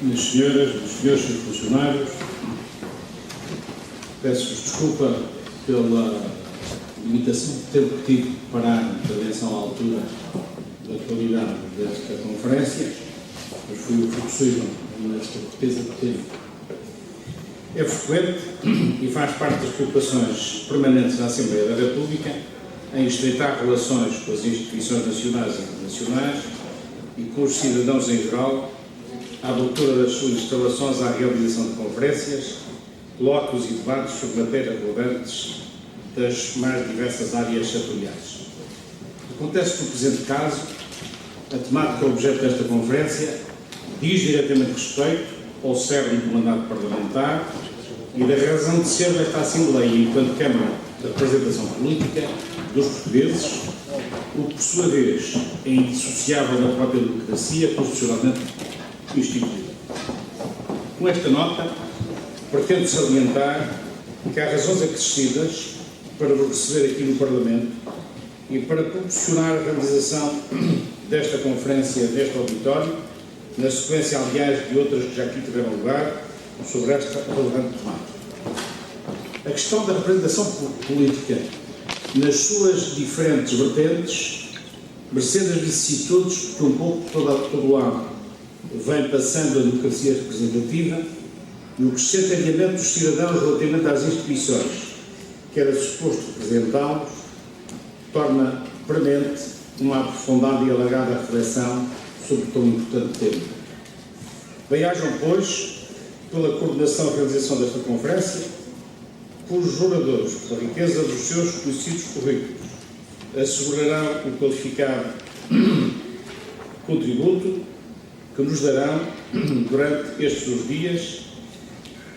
minhas senhoras, meus senhores, seus funcionários, peço-vos desculpa pela limitação de tempo que tive para parar a intervenção à altura da atualidade desta conferência, mas foi o que foi possível nesta certeza de tempo. É frequente e faz parte das preocupações permanentes da Assembleia da República em estreitar relações com as instituições nacionais e internacionais e com os cidadãos em geral, à abertura das suas instalações à realização de conferências, colóquios e debates sobre matérias relevantes das mais diversas áreas setoriais. Acontece que, no presente caso, a temática objeto desta conferência diz diretamente respeito ao cerne do mandato parlamentar e da razão de ser desta Assembleia enquanto Câmara de Representação Política dos portugueses, o que, por sua vez, é indissociável da própria democracia constitucionalmente instituída. Com esta nota, pretendo salientar que há razões acrescidas para vos receber aqui no Parlamento e para proporcionar a realização desta conferência, deste auditório, na sequência, aliás, de outras que já aqui tiveram lugar, sobre esta relevante temática. A questão da representação política, nas suas diferentes vertentes, mercê das vicissitudes que um pouco todo o ano vem passando a democracia representativa e o crescente alinhamento dos cidadãos relativamente às instituições que era suposto representá-los, torna premente uma aprofundada e alargada reflexão sobre tão importante tema. Bem-ajam, pois, pela coordenação e realização desta conferência, cujos oradores, pela riqueza dos seus conhecidos currículos, assegurarão o qualificado contributo que nos darão, durante estes 2 dias,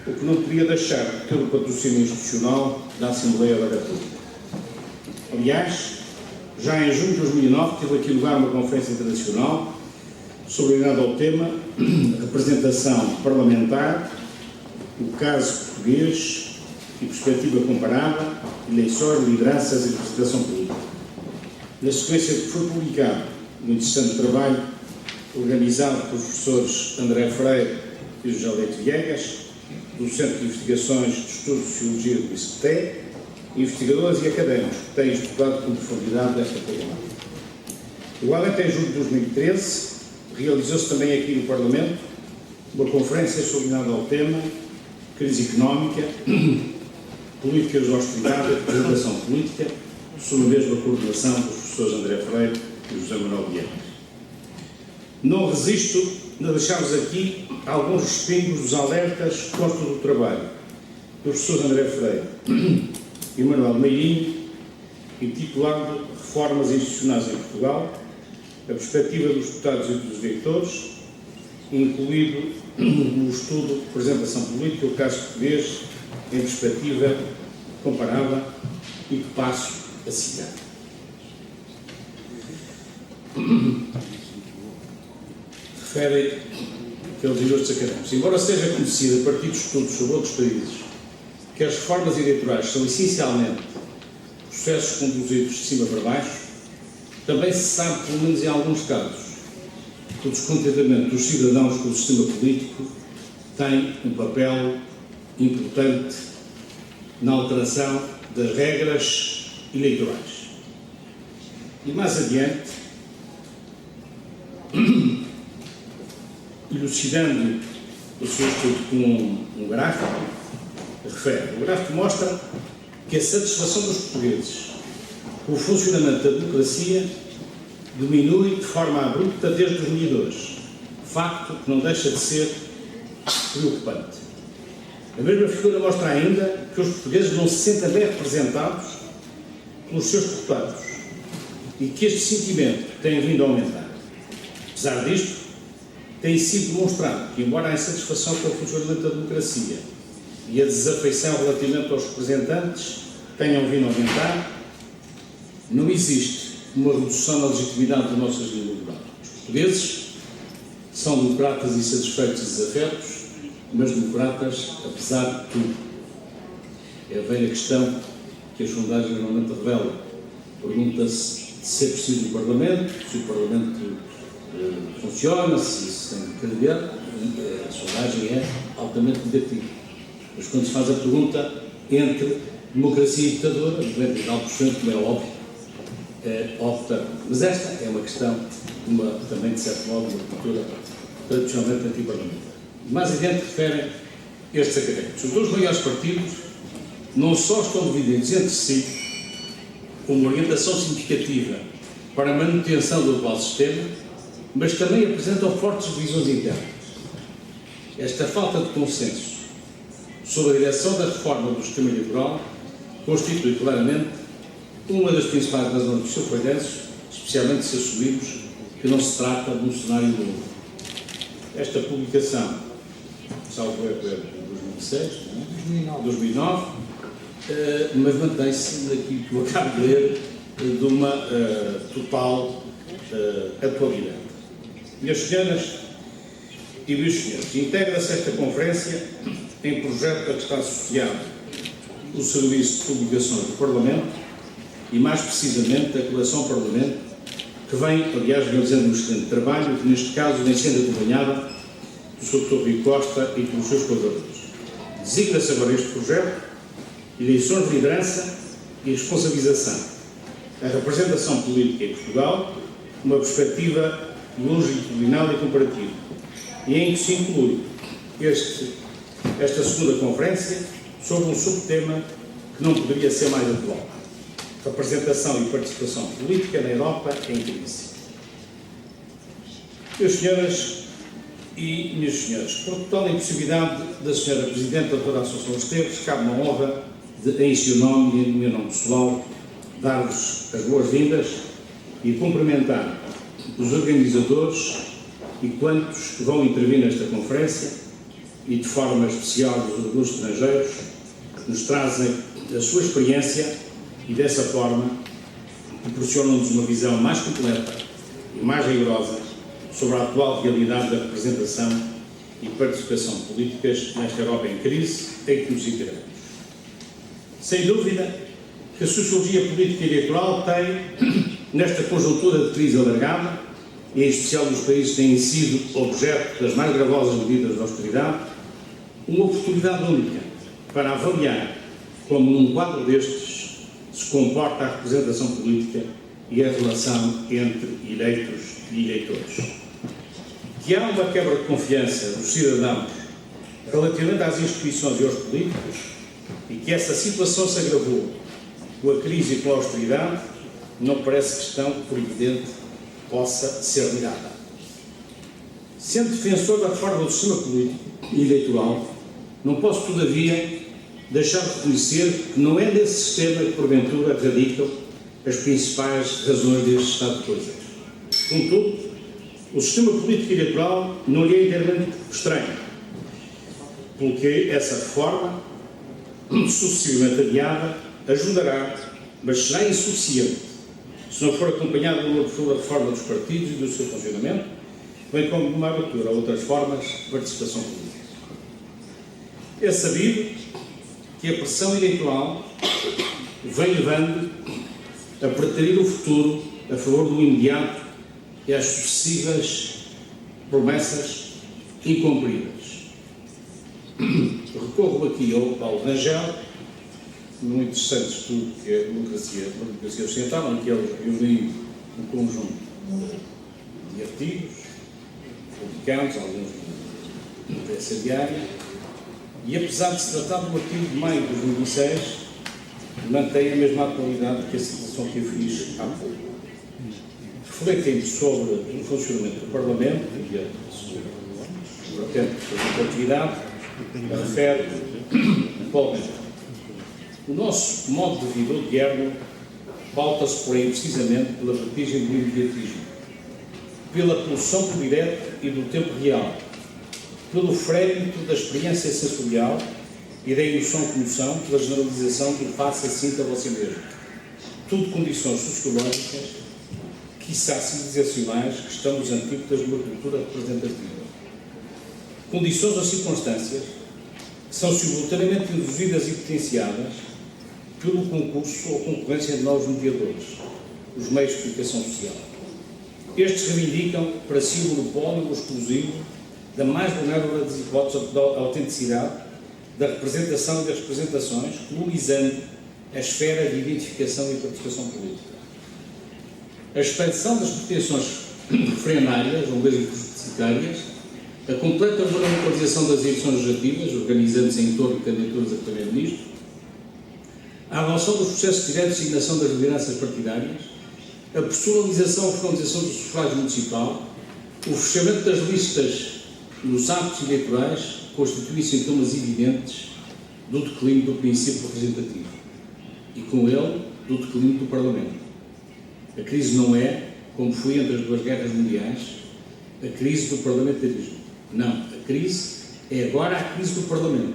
o que não podia deixar de ter o patrocínio institucional da Assembleia da República. Aliás, já em junho de 2009 teve aqui lugar uma conferência internacional ligada ao tema representação parlamentar, o caso português e perspectiva comparada, eleições, lideranças e representação política. Na sequência de que foi publicado um interessante trabalho organizado pelos professores André Freire e José Leite Viegas, do Centro de Investigações de Estudos de Sociologia do ISCTE, investigadores e académicos que têm estudado com profundidade desta problemática. Igualmente, em julho de 2013, realizou-se também aqui no Parlamento uma conferência ligada ao tema Crise Económica, Políticas de Austeridade e Representação Política, sob a mesma coordenação dos professores André Freire e José Manuel Viegas. Não resisto a deixar-vos aqui alguns respingos dos alertas que constam do trabalho dos professores André Freire e Manuel Meirinho, intitulado Reformas Institucionais em Portugal, a perspectiva dos deputados e dos eleitores, incluído no estudo Representação Política, o caso português, em perspectiva comparável, e que passo a citar. Referem aqueles ilustres académicos. Embora seja conhecido a partir de estudos sobre outros países que as reformas eleitorais são essencialmente processos conduzidos de cima para baixo, também se sabe, pelo menos em alguns casos, que o descontentamento dos cidadãos com o sistema político tem um papel importante na alteração das regras eleitorais. E mais adiante, elucidando o seu estudo com um gráfico, refere. O gráfico mostra que a satisfação dos portugueses com o funcionamento da democracia diminui de forma abrupta desde 2002, facto que não deixa de ser preocupante. A mesma figura mostra ainda que os portugueses não se sentem bem representados pelos seus deputados e que este sentimento tem vindo a aumentar. Apesar disto, tem sido demonstrado que, embora a insatisfação com o funcionamento da democracia e a desafeição relativamente aos representantes tenham vindo a aumentar, não existe uma redução na legitimidade da nossa vida democrática. Os portugueses são democratas e satisfeitos e desafetos, mas democratas apesar de tudo. É a velha questão que as sondagens normalmente revelam. Pergunta-se se é preciso o Parlamento, se o Parlamento funciona, se tem credibilidade. a sondagem é altamente negativa. Mas quando se faz a pergunta entre democracia e ditadura, 99%, como é óbvio, opta. Mas esta é uma questão, também de certo modo, uma cultura tradicionalmente antiparlamentar. Mais adiante referem estes académicos. Os dois maiores partidos não só estão divididos entre si, com uma orientação significativa para a manutenção do atual sistema, mas também apresentam fortes divisões internas. Esta falta de consenso sobre a direção da reforma do sistema eleitoral constitui claramente uma das principais razões do seu falhanço, especialmente se assumirmos que não se trata de um cenário novo. Esta publicação, salvo erro, é de 2009, mas mantém-se naquilo que eu acabo de ler de uma total atualidade. Minhas senhoras e meus senhores, integra-se esta conferência em projeto a que está associado o Serviço de Publicações do Parlamento e, mais precisamente, a Coleção Parlamento, que vem, aliás, realizando um excelente trabalho, que neste caso vem sendo acompanhada do Sr. Dr. Rui Costa e pelos seus colaboradores. Designa-se agora este projeto eleições de liderança e responsabilização, a representação política em Portugal, uma perspectiva longitudinal e comparativa, e em que se inclui esta segunda conferência sobre um subtema que não poderia ser mais atual: representação e participação política na Europa em crise. Meus senhoras e meus senhores, por total impossibilidade da senhora Presidente da Doutora Assunção Esteves, cabe uma honra de, em seu nome e em meu nome pessoal, dar-vos as boas-vindas e cumprimentar os organizadores e quantos que vão intervir nesta conferência, e de forma especial os órgãos estrangeiros, que nos trazem a sua experiência e, dessa forma, proporcionam-nos uma visão mais completa e mais rigorosa sobre a atual realidade da representação e participação políticas nesta Europa em crise em que nos integramos. Sem dúvida que a sociologia política e eleitoral tem, nesta conjuntura de crise alargada, e em especial nos países que têm sido objeto das mais gravosas medidas de austeridade, uma oportunidade única para avaliar como, num quadro destes, se comporta a representação política e a relação entre eleitos e eleitores. Que há uma quebra de confiança dos cidadãos relativamente às instituições e aos políticos, e que essa situação se agravou com a crise e com a austeridade, não parece questão que, por evidente, possa ser negada. Sendo defensor da reforma do sistema político e eleitoral, não posso, todavia, deixar de reconhecer que não é nesse sistema que, porventura, radicam as principais razões deste estado de coisas. Contudo, o sistema político e eleitoral não lhe é inteiramente estranho, porque essa reforma, sucessivamente adiada, ajudará, mas será insuficiente se não for acompanhada de uma profunda reforma dos partidos e do seu funcionamento, bem como de uma abertura a outras formas de participação política. É sabido que a pressão eleitoral vem levando a preterir o futuro a favor do imediato e às sucessivas promessas incumpridas. Recorro aqui ao Paulo Rangel, num interessante estudo que é a democracia ocidental, em que ele reuniu um conjunto de artigos publicados, alguns na imprensa diária, e apesar de se tratar de um artigo de maio de 2006, mantém a mesma atualidade que a citação que eu fiz há pouco. Refletindo sobre o funcionamento do Parlamento e a sua vertente de atividade, refere Paulo Rangel: o nosso modo de vida odierno pauta-se, porém, precisamente pela vertigem do imediatismo, pela pulsão do direto e do tempo real, pelo frémito da experiência sensorial e da emoção-comoção, pela generalização do faça sinta você mesmo. Tudo condições sociológicas, quiçá civilizacionais, que estão nos antípodas de uma cultura representativa. Condições ou circunstâncias que são simultaneamente induzidas e potenciadas pelo concurso ou concorrência de novos mediadores, os meios de comunicação social. Estes reivindicam para si o monopólio exclusivo da mais vulnerável das hipóteses da autenticidade, da representação e das representações, colonizando a esfera de identificação e participação política. A expansão das pretensões referendárias, ou mesmo publicitárias, a completa monopolização das eleições legislativas, organizando-se em torno de candidaturas a primeiro-ministro, a avançação dos processos de direta designação das lideranças partidárias, a personalização e formalização do sufrágio municipal, o fechamento das listas nos atos eleitorais constituem sintomas evidentes do declínio do princípio representativo e, com ele, do declínio do Parlamento. A crise não é, como foi entre as duas guerras mundiais, a crise do parlamentarismo. Não, a crise é agora a crise do Parlamento,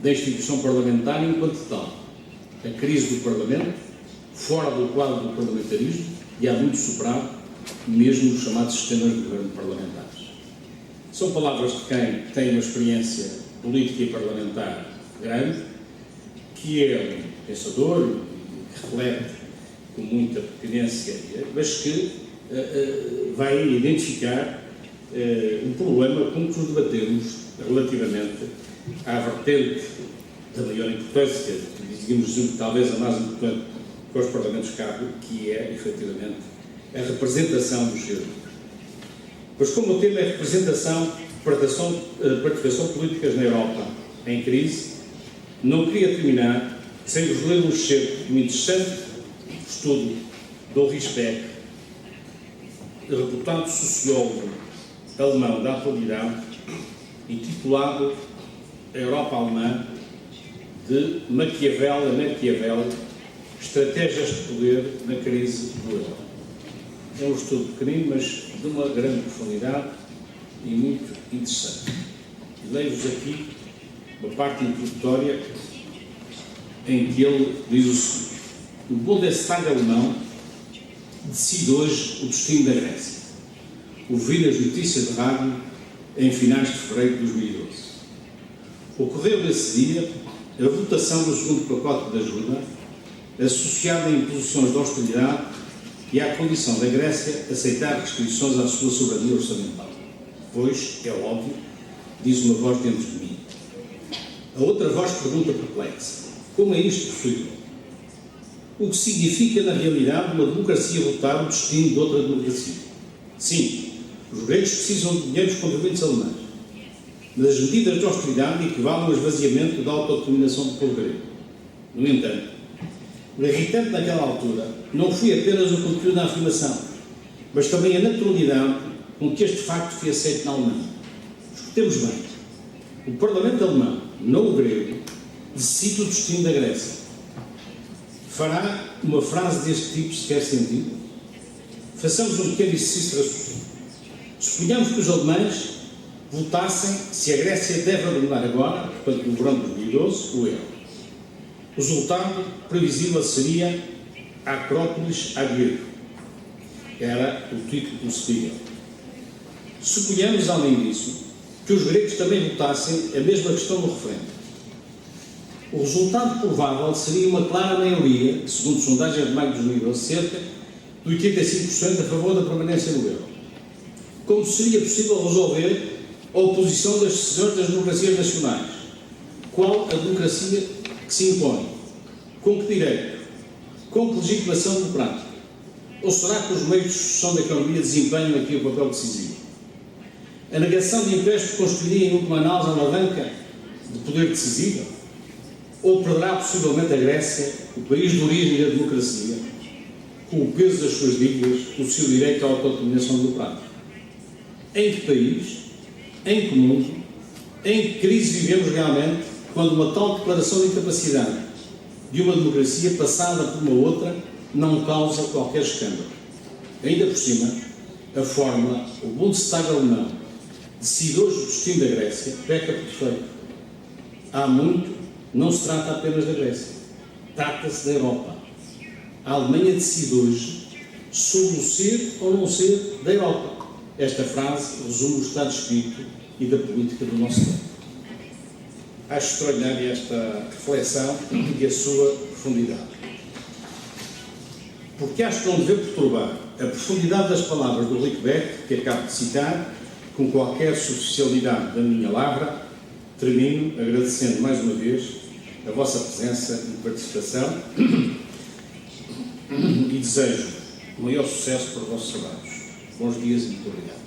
da instituição parlamentar enquanto tal. A crise do Parlamento, fora do quadro do parlamentarismo, e há muito superado, mesmo os chamados sistemas de governo parlamentares. São palavras de quem tem uma experiência política e parlamentar grande, que é um pensador, que reflete com muita pertinência, mas que vai identificar um problema com que nos debatemos relativamente à vertente da maior importância, digamos talvez a mais importante que aos Parlamentos cabe, que é, efetivamente, a representação dos seus. Pois como o tema é representação, participação políticas na Europa em crise, não queria terminar sem vos ler um excerto de um interessante estudo de Ulrich Beck, reputado sociólogo alemão da atualidade, intitulado A Europa Alemã, de Maquiavel a Maquiavel, Estratégias de Poder na Crise do Euro. É um estudo pequenino, mas de uma grande profundidade e muito interessante. E leio-vos aqui uma parte introdutória em que ele diz o seguinte: o Bundestag alemão decide hoje o destino da Grécia. Ouvi nas notícias de rádio em finais de fevereiro de 2012. Ocorreu nesse dia a votação do segundo pacote de ajuda, associada a imposições de austeridade e à condição da Grécia aceitar restrições à sua soberania orçamental. Pois, é óbvio, diz uma voz dentro de mim. A outra voz pergunta perplexa: como é isto possível? O que significa, na realidade, uma democracia votar o destino de outra democracia? Sim, os gregos precisam de dinheiro dos contribuintes alemães, mas as medidas de austeridade equivalem ao esvaziamento da autodeterminação do povo grego. No entanto, o irritante naquela altura não foi apenas o conteúdo da afirmação, mas também a naturalidade com que este facto foi aceito na Alemanha. Escutemos bem: o Parlamento alemão, não o grego, decide o destino da Grécia. Fará uma frase deste tipo sequer sentido? Façamos um pequeno exercício de raciocínio. Suponhamos que os alemães votassem se a Grécia deve abandonar agora, portanto, no verão de 2012, o euro. O resultado previsível seria Acrópolis a grego. Era o título possível. Suponhamos, além disso, que os gregos também votassem a mesma questão no referendo. O resultado provável seria uma clara maioria, segundo sondagens de maio de 2012, cerca de 85% a favor da permanência no euro. Como seria possível resolver a oposição das decisões das democracias nacionais? Qual a democracia que se impõe? Com que direito? Com que legitimação democrática? Ou será que os meios de sucessão da economia desempenham aqui o papel decisivo? A negação de empréstimos constituiria, em última análise, a alavanca de poder decisivo? Ou perderá possivelmente a Grécia, o país de origem da democracia, com o peso das suas dívidas, o seu direito à autodeterminação democrática? Em que país, em que mundo, em que crise vivemos realmente quando uma tal declaração de incapacidade de uma democracia passada por uma outra não causa qualquer escândalo? Ainda por cima, a fórmula, o Bundestag alemão decide hoje o destino da Grécia, peca por defeito. Há muito, não se trata apenas da Grécia, trata-se da Europa. A Alemanha decide hoje sobre o ser ou não ser da Europa. Esta frase resume o estado de espírito e da política do nosso tempo. Acho extraordinária esta reflexão e a sua profundidade. Porque acho que não deve perturbar a profundidade das palavras do Ulrich Beck, que acabo de citar, com qualquer superficialidade da minha lavra, termino agradecendo mais uma vez a vossa presença e participação e desejo o maior sucesso para os vossos trabalhos. Bons dias e muito obrigado.